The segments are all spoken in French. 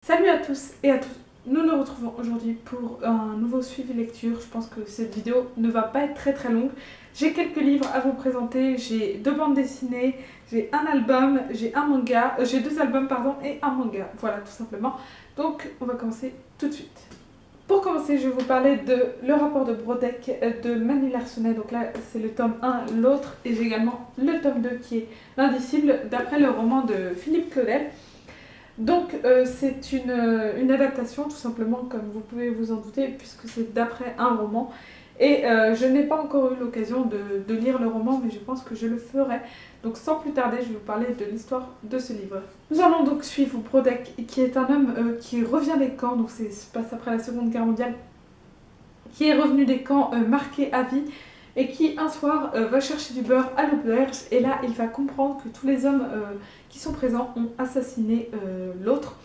Salut à tous et à toutes, nous nous retrouvons aujourd'hui pour un nouveau suivi lecture. Je pense que cette vidéo ne va pas être très longue. J'ai quelques livres à vous présenter, j'ai 2 bandes dessinées, j'ai un album, j'ai un manga, j'ai 2 albums pardon et un manga, voilà tout simplement. Donc on va commencer tout de suite. Pour commencer, je vais vous parler de Le rapport de Brodeck de Manu Larsonnet. Donc là, c'est le tome 1, l'autre, et j'ai également le tome 2 qui est L'Indicible, d'après le roman de Philippe Claudel. Donc c'est une adaptation tout simplement, comme vous pouvez vous en douter, puisque c'est d'après un roman. Et je n'ai pas encore eu l'occasion de lire le roman, mais je pense que je le ferai. Donc sans plus tarder, je vais vous parler de l'histoire de ce livre. Nous allons donc suivre Brodeck, qui est un homme qui revient des camps, donc ça se passe après la Seconde Guerre mondiale, qui est revenu des camps marqué à vie, et qui un soir va chercher du beurre à l'auberge, et là il va comprendre que tous les hommes qui sont présents ont assassiné l'autre.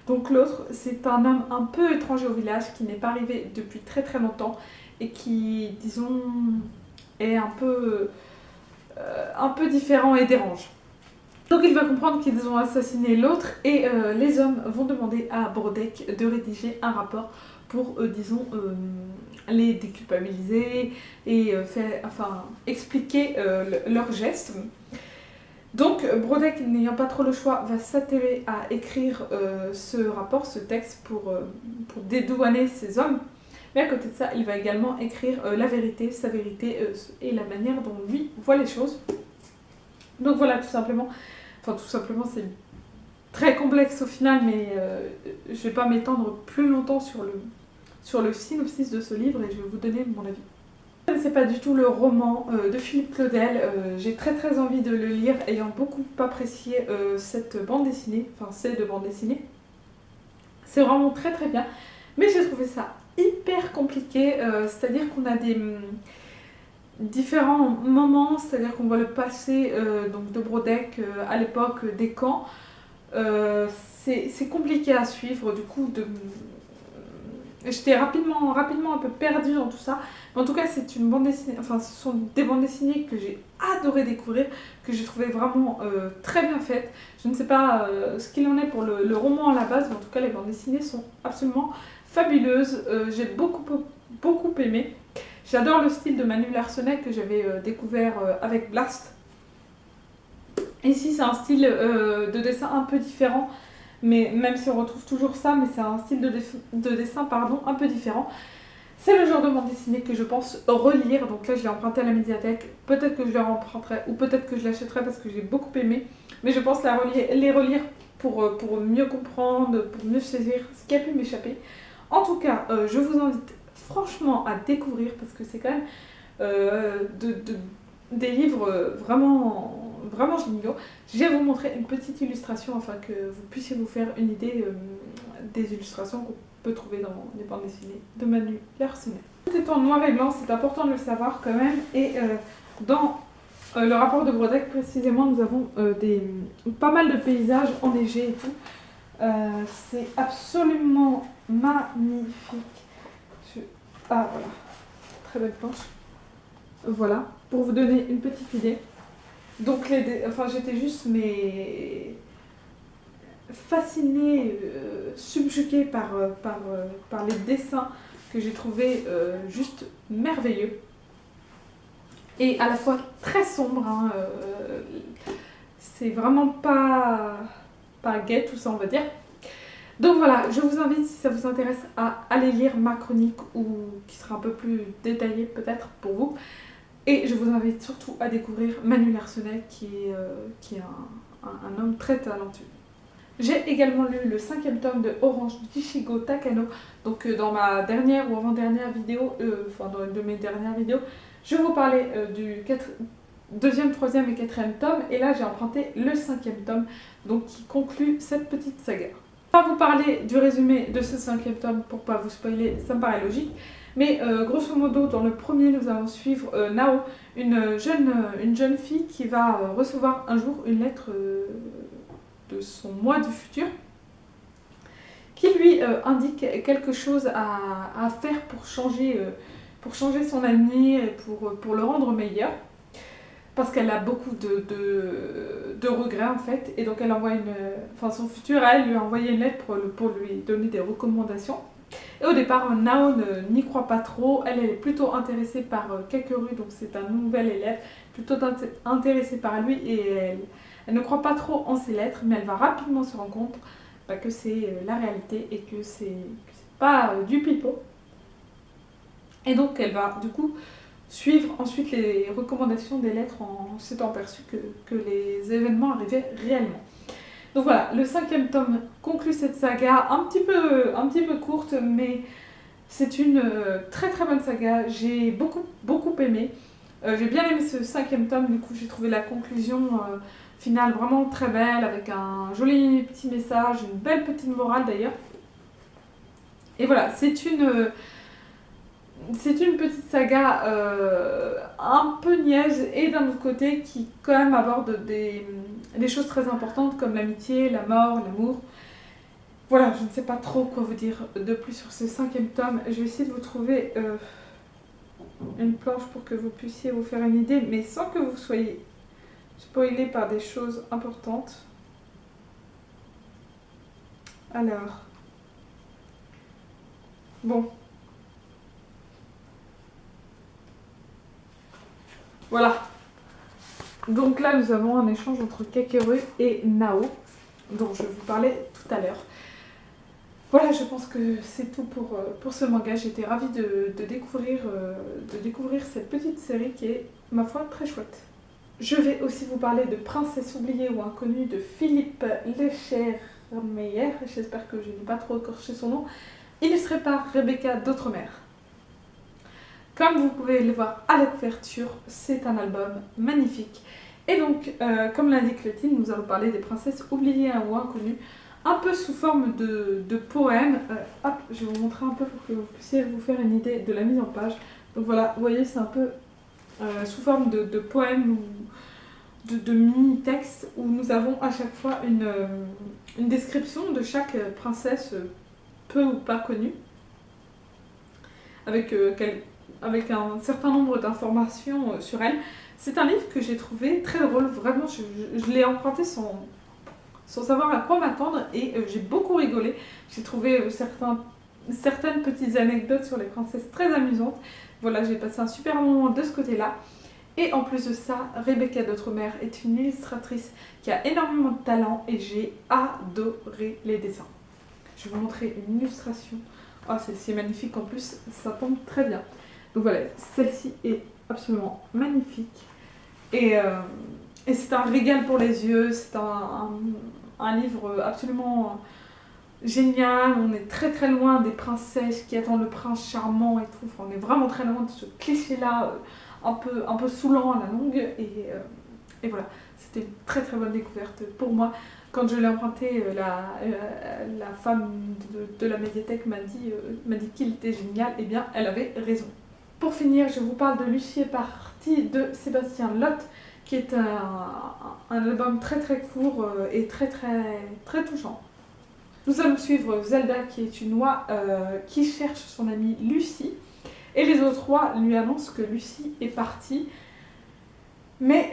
Donc l'autre, c'est un homme un peu étranger au village, qui n'est pas arrivé depuis très longtemps, et qui, disons, est un peu différent et dérange. Donc il va comprendre qu'ils ont assassiné l'autre, et les hommes vont demander à Brodeck de rédiger un rapport pour, disons, les déculpabiliser et expliquer leurs gestes. Donc Brodeck, n'ayant pas trop le choix, va s'atteler à écrire ce rapport, ce texte pour dédouaner ces hommes. Mais à côté de ça, il va également écrire la vérité, sa vérité et la manière dont lui voit les choses. Donc voilà, tout simplement, c'est très complexe au final, mais je ne vais pas m'étendre plus longtemps sur le synopsis de ce livre, et je vais vous donner mon avis. Je ne sais pas du tout le roman de Philippe Claudel, j'ai très envie de le lire, ayant beaucoup apprécié cette bande dessinée, enfin ces 2 bandes dessinées. C'est vraiment très bien, mais j'ai trouvé ça hyper compliqué, c'est-à-dire qu'on a des différents moments, c'est-à-dire qu'on voit le passé donc de Brodeck à l'époque des camps. C'est compliqué à suivre, du coup j'étais rapidement un peu perdue dans tout ça. Mais en tout cas, c'est une bande dessinée, enfin ce sont des bandes dessinées que j'ai adoré découvrir, que j'ai trouvé vraiment très bien faites. Je ne sais pas ce qu'il en est pour le roman à la base, mais en tout cas les bandes dessinées sont absolument fabuleuses. J'ai beaucoup aimé. J'adore le style de Manu Larsonnet que j'avais découvert avec Blast. Ici c'est un style de dessin un peu différent, mais même si on retrouve toujours ça, mais c'est un style de dessin un peu différent. C'est le genre de bande dessinée que je pense relire, donc là je l'ai emprunté à la médiathèque, peut-être que je le remprunterai ou peut-être que je l'achèterai parce que j'ai beaucoup aimé, mais je pense les relire pour mieux comprendre, pour mieux saisir ce qui a pu m'échapper. En tout cas, je vous invite franchement à découvrir, parce que c'est quand même des livres vraiment géniaux. Je vais vous montrer une petite illustration afin que vous puissiez vous faire une idée des illustrations qu'on peut trouver dans les bandes dessinées de Manu Larsonnet. Tout est en noir et blanc, c'est important de le savoir quand même, et dans le rapport de Brodeck précisément, nous avons pas mal de paysages enneigés et tout. C'est absolument magnifique. Ah voilà, très belle planche. Voilà, pour vous donner une petite idée. Donc j'étais juste fascinée, subjuguée par les dessins que j'ai trouvés juste merveilleux. Et à la fois très sombre, hein, c'est vraiment pas gai tout ça, on va dire. Donc voilà, je vous invite, si ça vous intéresse, à aller lire ma chronique, ou qui sera un peu plus détaillée peut-être pour vous. Et je vous invite surtout à découvrir Manu Larsonnet, qui est un homme très talentueux. J'ai également lu le 5e tome de Orange d'Ichigo Takano. Donc dans ma dernière ou avant-dernière vidéo, dans une de mes dernières vidéos, je vous parlais du 2e, 3e et 4e tome. Et là j'ai emprunté le 5e tome, donc qui conclut cette petite saga. Je vais pas vous parler du résumé de ce 5e tome pour pas vous spoiler, ça me paraît logique. Mais grosso modo, dans le premier, nous allons suivre Nao, une jeune fille qui va recevoir un jour une lettre de son moi du futur, qui lui indique quelque chose à faire pour changer son avenir et pour le rendre meilleur. Parce qu'elle a beaucoup de regret en fait. Et donc elle envoie enfin son futur elle lui a envoyé une lettre pour lui donner des recommandations. Et au départ, Nao n'y croit pas trop. Elle est plutôt intéressée par Kakeru, donc c'est un nouvel élève, plutôt intéressée par lui et elle ne croit pas trop en ses lettres, mais elle va rapidement se rendre compte que c'est la réalité et que c'est pas du pipeau. Et donc elle va du coup suivre ensuite les recommandations des lettres en s'étant aperçue que les événements arrivaient réellement. Donc voilà, le 5e tome conclut cette saga, un petit peu courte, mais c'est une très très bonne saga. J'ai beaucoup aimé. J'ai bien aimé ce 5e tome, du coup j'ai trouvé la conclusion finale vraiment très belle, avec un joli petit message, une belle petite morale d'ailleurs. Et voilà, c'est une petite saga un peu niaise et d'un autre côté qui quand même aborde des choses très importantes comme l'amitié, la mort, l'amour. Voilà, je ne sais pas trop quoi vous dire de plus sur ce 5e tome. Je vais essayer de vous trouver une planche pour que vous puissiez vous faire une idée, mais sans que vous soyez spoilé par des choses importantes. Alors, bon. Voilà. Donc là, nous avons un échange entre Kakeru et Nao, dont je vous parlais tout à l'heure. Voilà, je pense que c'est tout pour ce manga. J'étais ravie de découvrir cette petite série qui est, ma foi, très chouette. Je vais aussi vous parler de Princesse oubliée ou inconnue de Philippe Lechermeyer, j'espère que je n'ai pas trop écorché son nom, illustré par Rebecca d'Outremer. Comme vous pouvez le voir à la couverture, c'est un album magnifique. Et donc, comme l'indique le titre, nous allons parler des princesses oubliées ou inconnues, un peu sous forme de poème. Hop, je vais vous montrer un peu pour que vous puissiez vous faire une idée de la mise en page. Donc voilà, vous voyez, c'est un peu sous forme de poème ou de mini-texte où nous avons à chaque fois une description de chaque princesse peu ou pas connue, avec un certain nombre d'informations sur elle. C'est un livre que j'ai trouvé très drôle, vraiment, je l'ai emprunté sans savoir à quoi m'attendre et j'ai beaucoup rigolé. J'ai trouvé certaines petites anecdotes sur les princesses très amusantes. Voilà, j'ai passé un super moment de ce côté-là. Et en plus de ça, Rebecca d'Outremer est une illustratrice qui a énormément de talent et j'ai adoré les dessins. Je vais vous montrer une illustration. Oh, celle-ci est magnifique, en plus ça tombe très bien. Donc voilà, celle-ci est absolument magnifique. Et c'est un régal pour les yeux, c'est un livre absolument génial. On est très très loin des princesses qui attendent le prince charmant et tout. Enfin, on est vraiment très loin de ce cliché-là, un peu saoulant à la longue. Et voilà, c'était une très très bonne découverte pour moi. Quand je l'ai emprunté, la femme de la médiathèque m'a dit qu'il était génial. Et bien, elle avait raison. Pour finir, je vous parle de Lucie est partie de Sébastien Lotte, qui est un album très très court et très touchant. Nous allons suivre Zelda, qui est une oie qui cherche son amie Lucie, et les autres oies lui annoncent que Lucie est partie, mais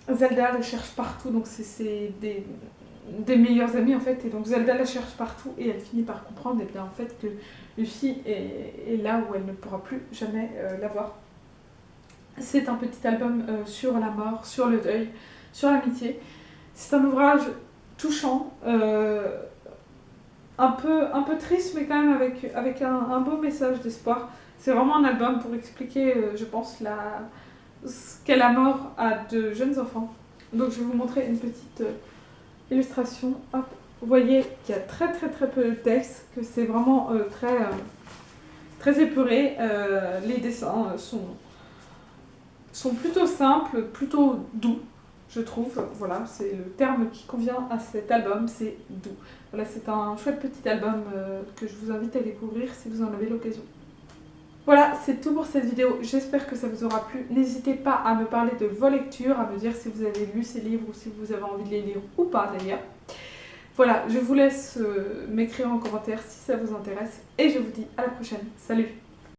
Zelda la cherche partout, donc c'est des meilleurs amis en fait, et donc Zelda la cherche partout et elle finit par comprendre et bien, en fait que Lucie est là où elle ne pourra plus jamais la voir. C'est un petit album sur la mort, sur le deuil, sur l'amitié. C'est un ouvrage touchant, un peu triste, mais quand même avec un beau message d'espoir. C'est vraiment un album pour expliquer, je pense, ce qu'est la mort à de jeunes enfants. Donc je vais vous montrer une petite illustration. Hop. Vous voyez qu'il y a très peu de texte, que c'est vraiment très épuré. Les dessins sont plutôt simples, plutôt doux, je trouve. Voilà, c'est le terme qui convient à cet album, c'est doux. Voilà, c'est un chouette petit album que je vous invite à découvrir si vous en avez l'occasion. Voilà, c'est tout pour cette vidéo. J'espère que ça vous aura plu. N'hésitez pas à me parler de vos lectures, à me dire si vous avez lu ces livres ou si vous avez envie de les lire ou pas d'ailleurs. Voilà, je vous laisse m'écrire en commentaire si ça vous intéresse et je vous dis à la prochaine. Salut!